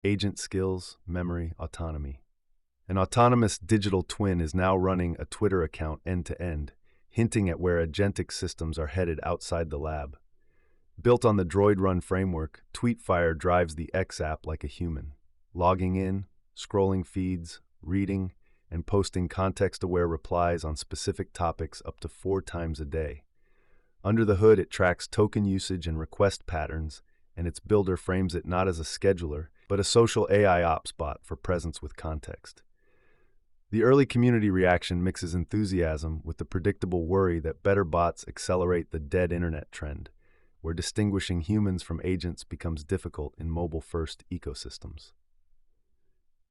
agent skills, memory, autonomy. An autonomous digital twin is now running a Twitter account end-to-end, hinting at where agentic systems are headed outside the lab. Built on the Droid Run framework, TweetFire drives the X app like a human, logging in, scrolling feeds, reading, and posting context-aware replies on specific topics up to 4 times a day. Under the hood, it tracks token usage and request patterns, and its builder frames it not as a scheduler, but a social AI ops bot for presence with context. The early community reaction mixes enthusiasm with the predictable worry that better bots accelerate the dead internet trend, where distinguishing humans from agents becomes difficult in mobile-first ecosystems.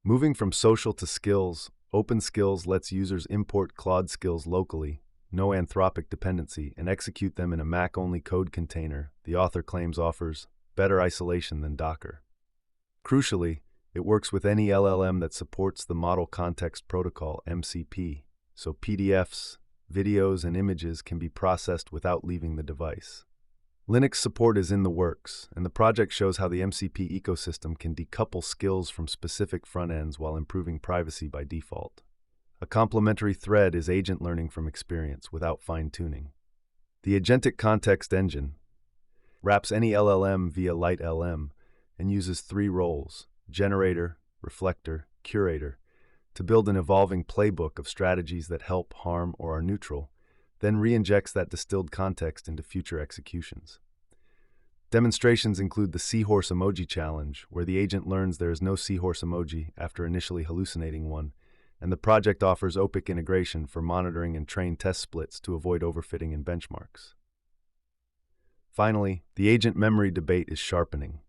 Moving from social to skills, Open Skills lets users import Claude skills locally, no Anthropic dependency, and execute them in a Mac-only code container. The author claims offers better isolation than Docker. Crucially, it works with any LLM that supports the Model Context Protocol (MCP), so PDFs, videos, and images can be processed without leaving the device. Linux support is in the works, and the project shows how the MCP ecosystem can decouple skills from specific front ends while improving privacy by default. A complementary thread is agent learning from experience without fine-tuning. The Agentic Context Engine wraps any LLM via LiteLM and uses 3 roles: generator, reflector, curator, to build an evolving playbook of strategies that help, harm, or are neutral, then re-injects that distilled context into future executions. Demonstrations include the Seahorse Emoji Challenge, where the agent learns there is no seahorse emoji after initially hallucinating one, and the project offers OPIC integration for monitoring and train test splits to avoid overfitting in benchmarks. Finally, the agent memory debate is sharpening.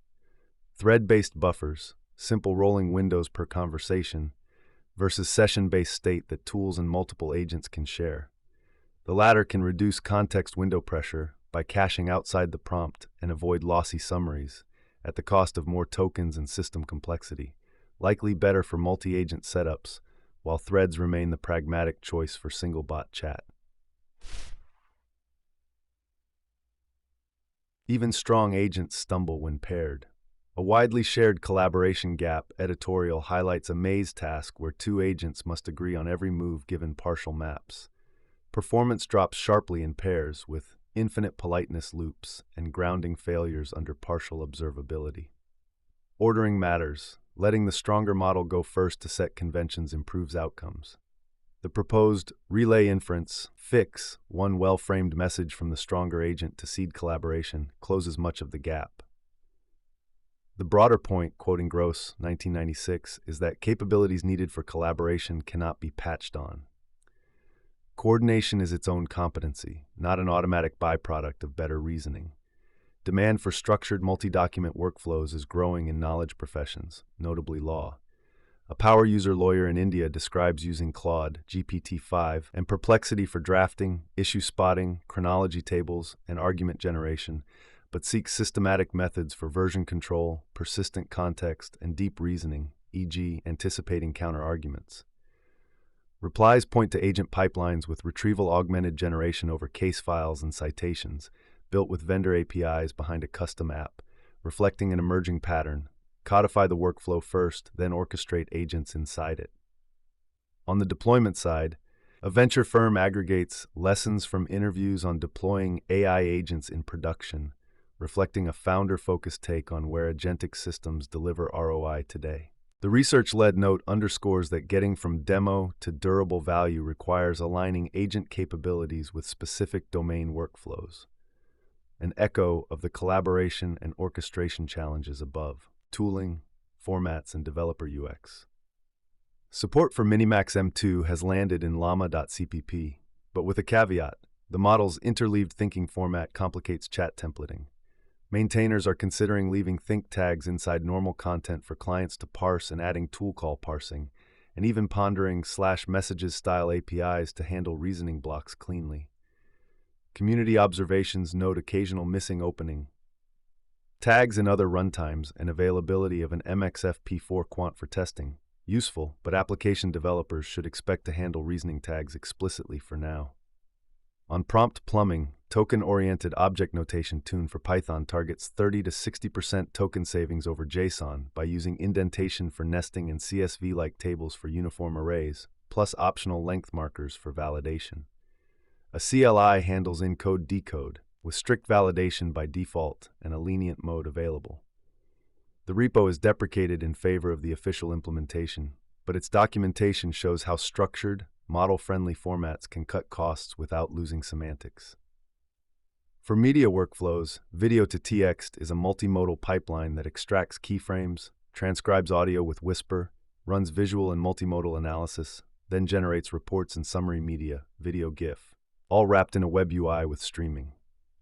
Thread-based buffers, simple rolling windows per conversation, versus session-based state that tools and multiple agents can share. The latter can reduce context window pressure by caching outside the prompt and avoid lossy summaries at the cost of more tokens and system complexity, likely better for multi-agent setups, while threads remain the pragmatic choice for single-bot chat. Even strong agents stumble when paired. A widely shared collaboration gap editorial highlights a maze task where 2 agents must agree on every move given partial maps. Performance drops sharply in pairs, with infinite politeness loops and grounding failures under partial observability. Ordering matters. Letting the stronger model go first to set conventions improves outcomes. The proposed relay inference fix, one well-framed message from the stronger agent to seed collaboration, closes much of the gap. The broader point, quoting Gross, 1996, is that capabilities needed for collaboration cannot be patched on. Coordination is its own competency, not an automatic byproduct of better reasoning. Demand for structured multi-document workflows is growing in knowledge professions, notably law. A power user lawyer in India describes using Claude, GPT-5, and Perplexity for drafting, issue spotting, chronology tables, and argument generation, but seeks systematic methods for version control, persistent context, and deep reasoning, e.g., anticipating counter-arguments. Replies point to agent pipelines with retrieval-augmented generation over case files and citations, built with vendor APIs behind a custom app, reflecting an emerging pattern: codify the workflow first, then orchestrate agents inside it. On the deployment side, a venture firm aggregates lessons from interviews on deploying AI agents in production, reflecting a founder-focused take on where agentic systems deliver ROI today. The research-led note underscores that getting from demo to durable value requires aligning agent capabilities with specific domain workflows, an echo of the collaboration and orchestration challenges above: tooling, formats, and developer UX. Support for Minimax M2 has landed in llama.cpp, but with a caveat: the model's interleaved thinking format complicates chat templating. Maintainers are considering leaving think tags inside normal content for clients to parse and adding tool call parsing, and even pondering /messages style APIs to handle reasoning blocks cleanly. Community observations note occasional missing opening tags in other runtimes and availability of an MXF-P4 quant for testing. Useful, but application developers should expect to handle reasoning tags explicitly for now. On prompt plumbing, token-oriented object notation tuned for Python targets 30 to 60% token savings over JSON by using indentation for nesting and CSV-like tables for uniform arrays, plus optional length markers for validation. A CLI handles encode-decode, with strict validation by default and a lenient mode available. The repo is deprecated in favor of the official implementation, but its documentation shows how structured, model-friendly formats can cut costs without losing semantics. For media workflows, video-to-TX is a multimodal pipeline that extracts keyframes, transcribes audio with Whisper, runs visual and multimodal analysis, then generates reports and summary media, video GIF, all wrapped in a web UI with streaming.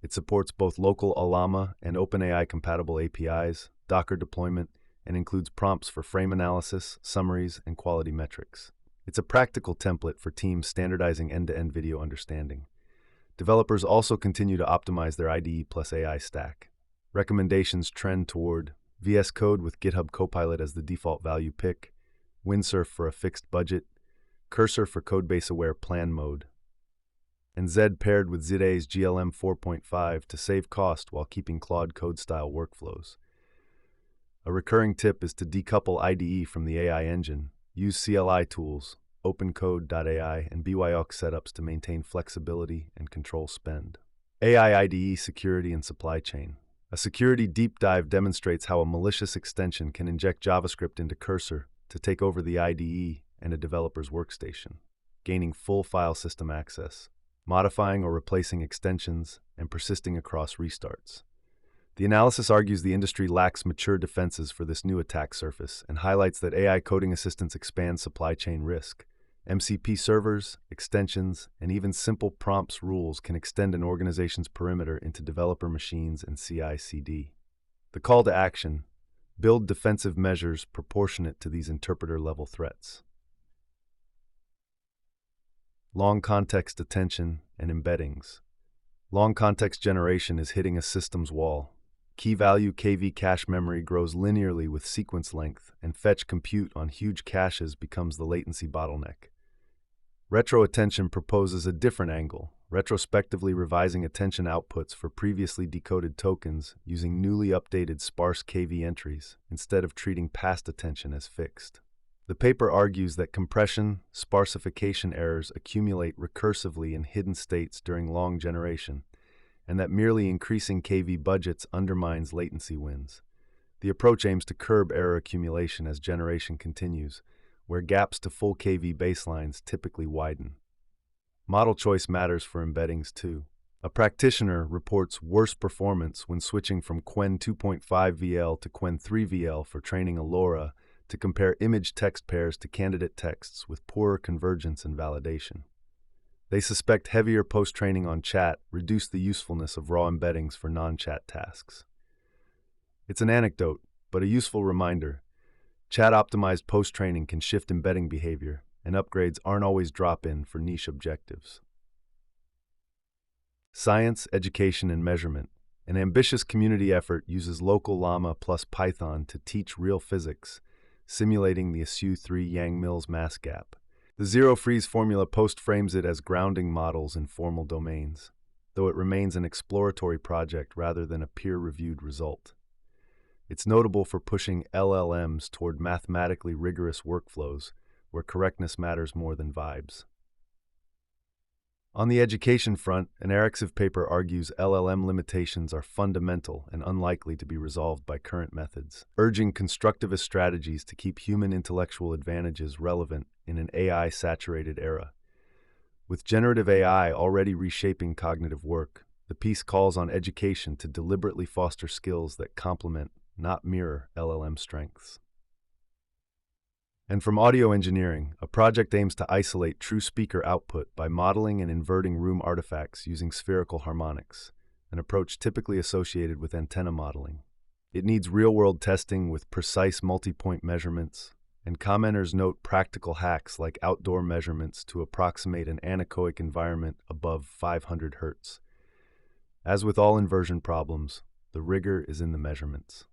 It supports both local Llama and OpenAI-compatible APIs, Docker deployment, and includes prompts for frame analysis, summaries, and quality metrics. It's a practical template for teams standardizing end-to-end video understanding. Developers also continue to optimize their IDE plus AI stack. Recommendations trend toward VS Code with GitHub Copilot as the default value pick, Windsurf for a fixed budget, Cursor for codebase-aware plan mode, and Zed paired with Zidae's GLM 4.5 to save cost while keeping Claude Code-style workflows. A recurring tip is to decouple IDE from the AI engine. Use CLI tools, OpenCode.ai, and BYOC setups to maintain flexibility and control spend. AI IDE security and supply chain. A security deep dive demonstrates how a malicious extension can inject JavaScript into Cursor to take over the IDE and a developer's workstation, gaining full file system access, modifying or replacing extensions, and persisting across restarts. The analysis argues the industry lacks mature defenses for this new attack surface and highlights that AI coding assistants expand supply chain risk. MCP servers, extensions, and even simple prompts rules can extend an organization's perimeter into developer machines and CI/CD. The call to action: build defensive measures proportionate to these interpreter-level threats. Long context attention and embeddings. Long context generation is hitting a systems wall. Key value KV cache memory grows linearly with sequence length, and fetch compute on huge caches becomes the latency bottleneck. Retro attention proposes a different angle, retrospectively revising attention outputs for previously decoded tokens using newly updated sparse KV entries instead of treating past attention as fixed. The paper argues that compression, sparsification errors accumulate recursively in hidden states during long generation, and that merely increasing KV budgets undermines latency wins. The approach aims to curb error accumulation as generation continues, where gaps to full KV baselines typically widen. Model choice matters for embeddings too. A practitioner reports worse performance when switching from Qwen 2.5 VL to Qwen 3 VL for training a LoRa to compare image-text pairs to candidate texts with poorer convergence and validation. They suspect heavier post-training on chat reduced the usefulness of raw embeddings for non-chat tasks. It's an anecdote, but a useful reminder. Chat-optimized post-training can shift embedding behavior, and upgrades aren't always drop-in for niche objectives. Science, education, and measurement. An ambitious community effort uses local Llama plus Python to teach real physics, simulating the ASU-3 Yang-Mills mass gap. The zero-freeze formula post-frames it as grounding models in formal domains, though it remains an exploratory project rather than a peer-reviewed result. It's notable for pushing LLMs toward mathematically rigorous workflows where correctness matters more than vibes. On the education front, an Erixiv paper argues LLM limitations are fundamental and unlikely to be resolved by current methods, urging constructivist strategies to keep human intellectual advantages relevant in an AI-saturated era. With generative AI already reshaping cognitive work, the piece calls on education to deliberately foster skills that complement, not mirror, LLM strengths. And from audio engineering, a project aims to isolate true speaker output by modeling and inverting room artifacts using spherical harmonics, an approach typically associated with antenna modeling. It needs real-world testing with precise multi-point measurements, and commenters note practical hacks like outdoor measurements to approximate an anechoic environment above 500 Hz. As with all inversion problems, the rigor is in the measurements.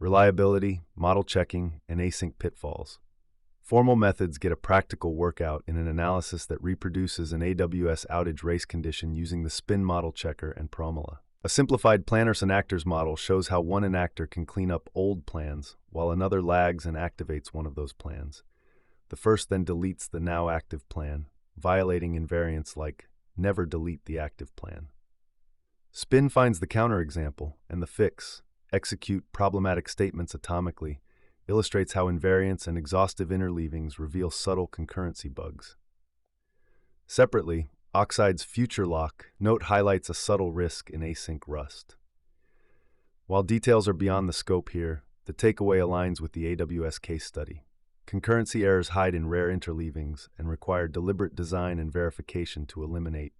Reliability, model checking, and async pitfalls. Formal methods get a practical workout in an analysis that reproduces an AWS outage race condition using the spin model checker and Promula. A simplified planners and actors model shows how one enactor can clean up old plans, while another lags and activates one of those plans. The first then deletes the now active plan, violating invariants like never delete the active plan. Spin finds the counterexample, and the fix, execute problematic statements atomically, illustrates how invariants and exhaustive interleavings reveal subtle concurrency bugs. Separately, Oxide's future lock note highlights a subtle risk in async rust. While details are beyond the scope here, the takeaway aligns with the AWS case study. Concurrency errors hide in rare interleavings and require deliberate design and verification to eliminate,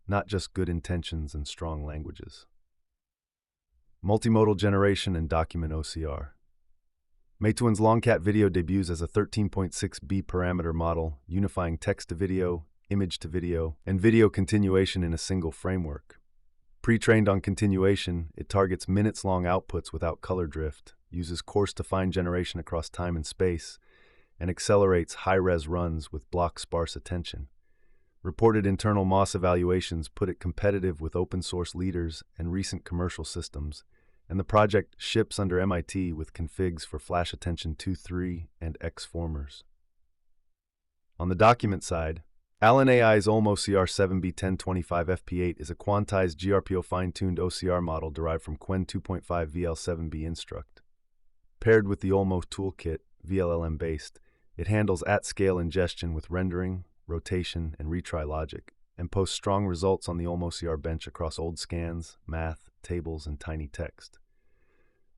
not just good intentions and strong languages. Multimodal generation and document OCR. Meituan's Longcat Video debuts as a 13.6B parameter model, unifying text to video, image to video, and video continuation in a single framework. Pre-trained on continuation, it targets minutes-long outputs without color drift, uses coarse-to-fine generation across time and space, and accelerates high-res runs with block-sparse attention. Reported internal MOS evaluations put it competitive with open-source leaders and recent commercial systems, and the project ships under MIT with configs for Flash Attention 2.3 and X-formers. On the document side, Allen AI's Olmo CR7B1025FP8 is a quantized GRPO fine-tuned OCR model derived from Qwen 2.5 VL7B instruct. Paired with the Olmo toolkit, VLLM-based, it handles at-scale ingestion with rendering, rotation, and retry logic, and posts strong results on the Olmo CR bench across old scans, math, tables, and tiny text.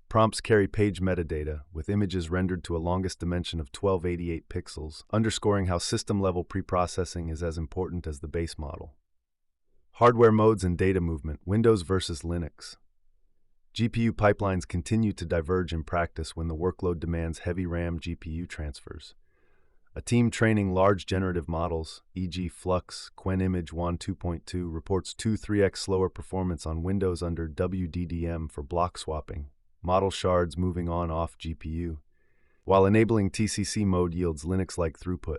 Prompts carry page metadata, with images rendered to a longest dimension of 1288 pixels, underscoring how system-level preprocessing is as important as the base model. Hardware modes and data movement, Windows versus Linux. GPU pipelines continue to diverge in practice when the workload demands heavy RAM GPU transfers. A team training large generative models, e.g. Flux, Qwen Image 1 2.2, reports 2-3x slower performance on Windows under WDDM for block swapping, model shards moving on-off GPU, while enabling TCC mode yields Linux-like throughput,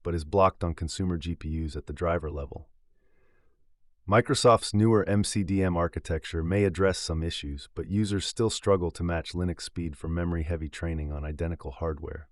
but is blocked on consumer GPUs at the driver level. Microsoft's newer MCDM architecture may address some issues, but users still struggle to match Linux speed for memory-heavy training on identical hardware.